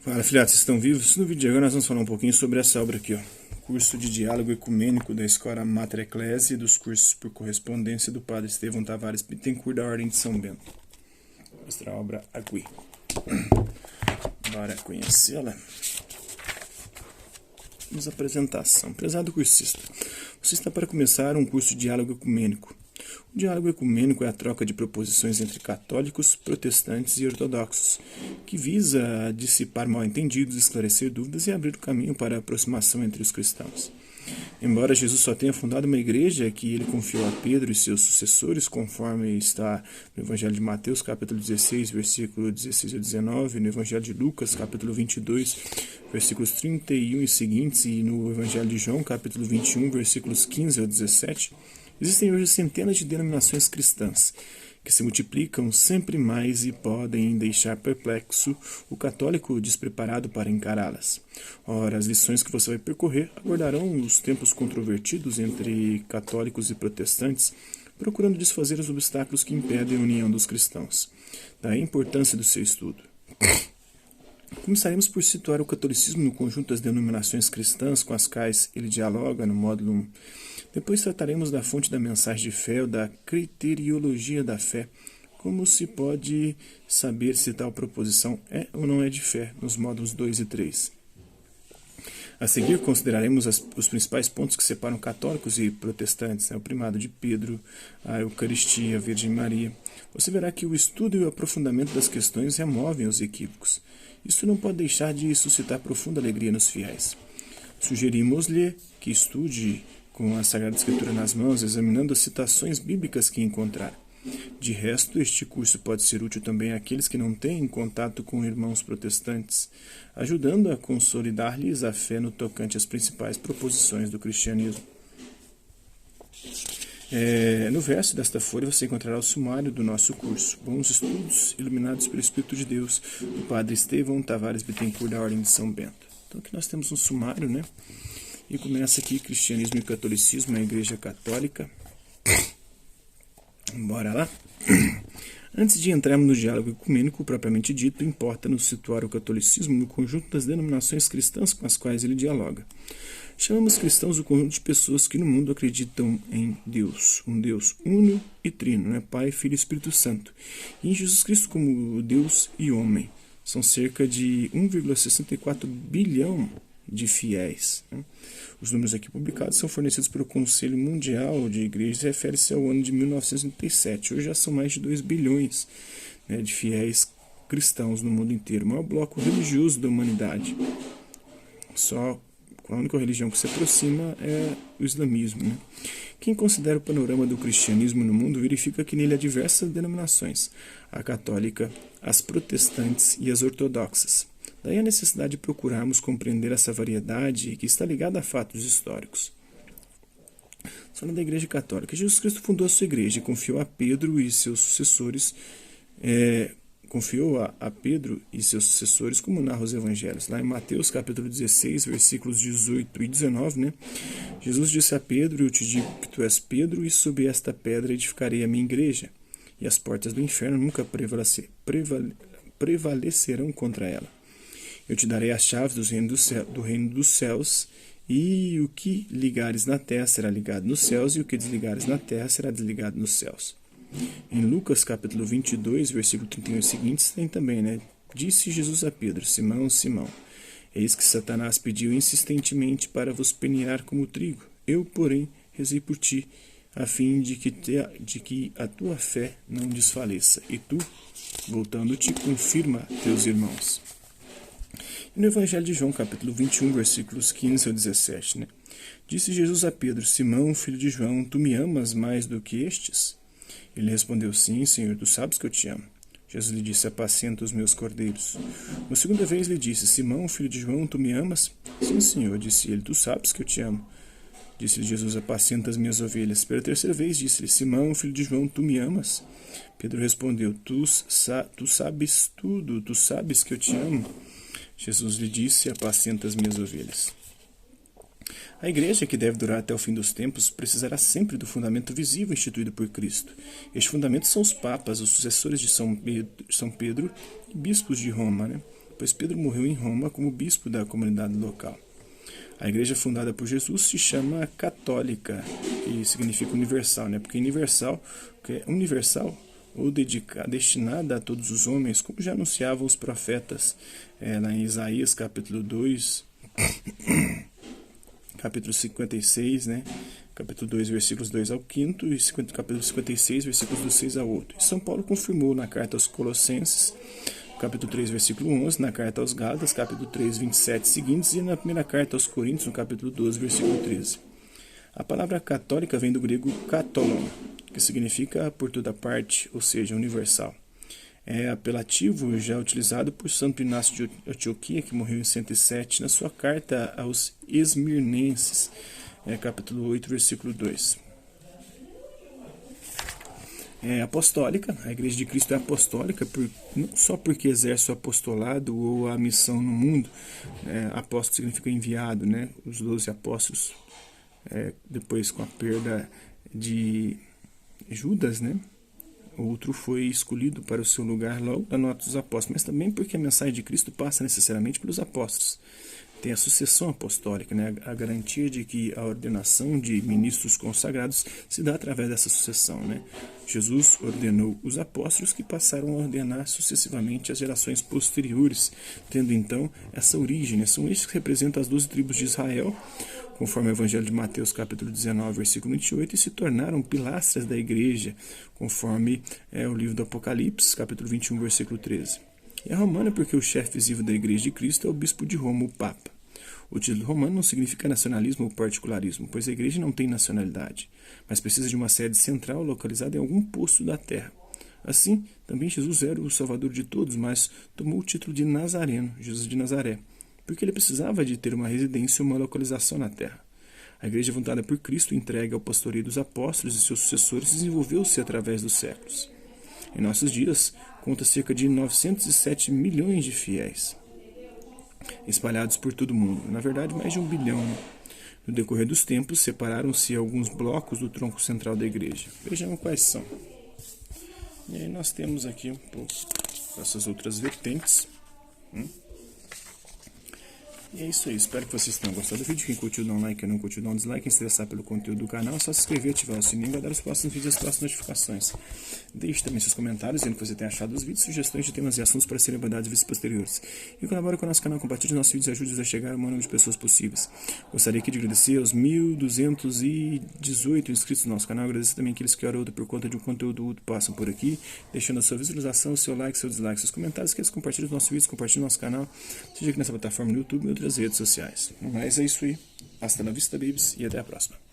Fala, filhotes, vocês estão vivos? No vídeo de agora nós vamos falar um pouquinho sobre essa obra aqui, ó. Curso de Diálogo Ecumênico da Escola Mater Ecclesiae e dos cursos por correspondência do Padre Estevão Tavares Bittencourt da Ordem de São Bento. Vou mostrar a obra aqui. Bora conhecê-la. Vamos à apresentação. Prezado cursista, você está para começar um curso de Diálogo Ecumênico. O diálogo ecumênico é a troca de proposições entre católicos, protestantes e ortodoxos, que visa dissipar mal-entendidos, esclarecer dúvidas e abrir o caminho para a aproximação entre os cristãos. Embora Jesus só tenha fundado uma igreja que ele confiou a Pedro e seus sucessores, conforme está no Evangelho de Mateus, capítulo 16, versículo 16 a 19, no Evangelho de Lucas, capítulo 22, versículos 31 e seguintes, e no Evangelho de João, capítulo 21, versículos 15 a 17, existem hoje centenas de denominações cristãs, que se multiplicam sempre mais e podem deixar perplexo o católico despreparado para encará-las. Ora, as lições que você vai percorrer abordarão os tempos controvertidos entre católicos e protestantes, procurando desfazer os obstáculos que impedem a união dos cristãos. Daí a importância do seu estudo. Começaremos por situar o catolicismo no conjunto das denominações cristãs com as quais ele dialoga no módulo 1. Depois trataremos da fonte da mensagem de fé ou da criteriologia da fé, como se pode saber se tal proposição é ou não é de fé, nos módulos 2 e 3. A seguir, consideraremos os principais pontos que separam católicos e protestantes, o primado de Pedro, a Eucaristia, a Virgem Maria. Você verá que o estudo e o aprofundamento das questões removem os equívocos. Isso não pode deixar de suscitar profunda alegria nos fiéis. Sugerimos-lhe que estude com a Sagrada Escritura nas mãos, examinando as citações bíblicas que encontrar. De resto, este curso pode ser útil também àqueles que não têm contato com irmãos protestantes, ajudando a consolidar-lhes a fé no tocante às principais proposições do cristianismo. No verso desta folha você encontrará o sumário do nosso curso. Bons estudos, iluminados pelo Espírito de Deus, do Padre Estevão Tavares Bittencourt da Ordem de São Bento. Então aqui nós temos um sumário, né? E começa aqui Cristianismo e Catolicismo, a Igreja Católica. Bora lá? Antes de entrarmos no diálogo ecumênico propriamente dito, importa-nos situar o catolicismo no conjunto das denominações cristãs com as quais ele dialoga. Chamamos cristãos o conjunto de pessoas que no mundo acreditam em Deus, um Deus uno e trino, né? Pai, Filho e Espírito Santo, e em Jesus Cristo como Deus e homem. São cerca de 1,64 bilhão de fiéis. Os números aqui publicados são fornecidos pelo Conselho Mundial de Igrejas e refere-se ao ano de 1997. Hoje já são mais de 2 bilhões, né, de fiéis cristãos no mundo inteiro. O maior bloco religioso da humanidade. Só a única religião que se aproxima é o islamismo. Né? Quem considera o panorama do cristianismo no mundo verifica que nele há diversas denominações: a católica, as protestantes e as ortodoxas. Daí a necessidade de procurarmos compreender essa variedade que está ligada a fatos históricos. Falando da Igreja Católica, Jesus Cristo fundou a sua igreja e confiou a Pedro e seus sucessores, como narra os evangelhos. Lá em Mateus capítulo 16, versículos 18 e 19, né? Jesus disse a Pedro: eu te digo que tu és Pedro, e sobre esta pedra edificarei a minha igreja, e as portas do inferno nunca prevalecerão contra ela. Eu te darei as chaves do reino dos céus, e o que ligares na terra será ligado nos céus, e o que desligares na terra será desligado nos céus. Em Lucas capítulo 22, versículo 31 e seguintes, tem também, né? Disse Jesus a Pedro: Simão, Simão, eis que Satanás pediu insistentemente para vos peneirar como trigo. Eu, porém, rezei por ti, a fim de que a tua fé não desfaleça. E tu, voltando-te, confirma teus irmãos. E no Evangelho de João, capítulo 21, versículos 15 ao 17, né? Disse Jesus a Pedro: Simão, filho de João, tu me amas mais do que estes? Ele respondeu: Sim, Senhor, tu sabes que eu te amo. Jesus lhe disse: Apacenta os meus cordeiros. Uma segunda vez lhe disse: Simão, filho de João, tu me amas? Sim, Senhor, disse ele, tu sabes que eu te amo. Disse-lhe Jesus: Apacenta as minhas ovelhas. Pela terceira vez disse-lhe: Simão, filho de João, tu me amas? Pedro respondeu: Tu sabes tudo, tu sabes que eu te amo. Jesus lhe disse: Apacenta as minhas ovelhas. A igreja, que deve durar até o fim dos tempos, precisará sempre do fundamento visível instituído por Cristo. Este fundamento são os papas, os sucessores de São Pedro e bispos de Roma, né? pois Pedro morreu em Roma como bispo da comunidade local. A igreja fundada por Jesus se chama católica, que significa universal, né? Porque universal ou destinada a todos os homens, como já anunciavam os profetas lá em Isaías capítulo 2, capítulo 56, né? Capítulo 2, versículos 2 ao 5 e capítulo 56, versículos do 6 ao 8. E São Paulo confirmou na carta aos Colossenses, capítulo 3, versículo 11, na carta aos Gálatas, capítulo 3, 27 seguintes, e na primeira carta aos Coríntios, no capítulo 12, versículo 13. A palavra católica vem do grego katolon, que significa por toda parte, ou seja, universal. É apelativo já utilizado por Santo Inácio de Antioquia, que morreu em 107, na sua carta aos Esmirnenses, capítulo 8, versículo 2. Apostólica, a Igreja de Cristo é apostólica não só porque exerce o apostolado ou a missão no mundo. Apóstolo significa enviado, né? Os 12 apóstolos, depois com a perda de Judas, né? Outro foi escolhido para o seu lugar logo da nota dos apóstolos, mas também porque a mensagem de Cristo passa necessariamente pelos apóstolos. Tem a sucessão apostólica, né? A garantia de que a ordenação de ministros consagrados se dá através dessa sucessão, né? Jesus ordenou os apóstolos, que passaram a ordenar sucessivamente as gerações posteriores, tendo então essa origem, né? São estes que representam as 12 tribos de Israel, conforme o Evangelho de Mateus, capítulo 19, versículo 28, e se tornaram pilastras da igreja, conforme o livro do Apocalipse, capítulo 21, versículo 13. E a romana porque o chefe visível da Igreja de Cristo é o bispo de Roma, o Papa. O título romano não significa nacionalismo ou particularismo, pois a Igreja não tem nacionalidade, mas precisa de uma sede central localizada em algum posto da terra. Assim, também Jesus era o Salvador de todos, mas tomou o título de Nazareno, Jesus de Nazaré, porque ele precisava de ter uma residência ou uma localização na terra. A Igreja fundada por Cristo, entregue ao pastoreio dos apóstolos e seus sucessores, desenvolveu-se através dos séculos. Em nossos dias, conta cerca de 907 milhões de fiéis, espalhados por todo o mundo. Na verdade, mais de 1 bilhão. No decorrer dos tempos, separaram-se alguns blocos do tronco central da igreja. Vejamos quais são. E aí nós temos aqui um pouco dessas outras vertentes. E é isso aí, espero que vocês tenham gostado do vídeo. Quem curtiu, dá um like, quem não curtiu, dá um dislike. Quem se interessar pelo conteúdo do canal, é só se inscrever e ativar o sininho para dar os próximos vídeos e as próximas notificações. Deixe também seus comentários, dizendo o que você tem achado dos vídeos, sugestões de temas e assuntos para serem abordados em vídeos posteriores. E colabore com o nosso canal, compartilhe nossos vídeos e ajude-nos a chegar ao maior número de pessoas possíveis. Gostaria aqui de agradecer aos 1.218 inscritos no nosso canal. Agradecer também aqueles que, hora ou outra, por conta de um conteúdo útil, passam por aqui, deixando a sua visualização, seu like, seu dislike, seus comentários, que eles compartilhem os nossos vídeos, compartilhem o nosso canal, seja aqui nessa plataforma no YouTube e outras redes sociais. Mas é isso aí. Hasta la vista, babies, e até a próxima.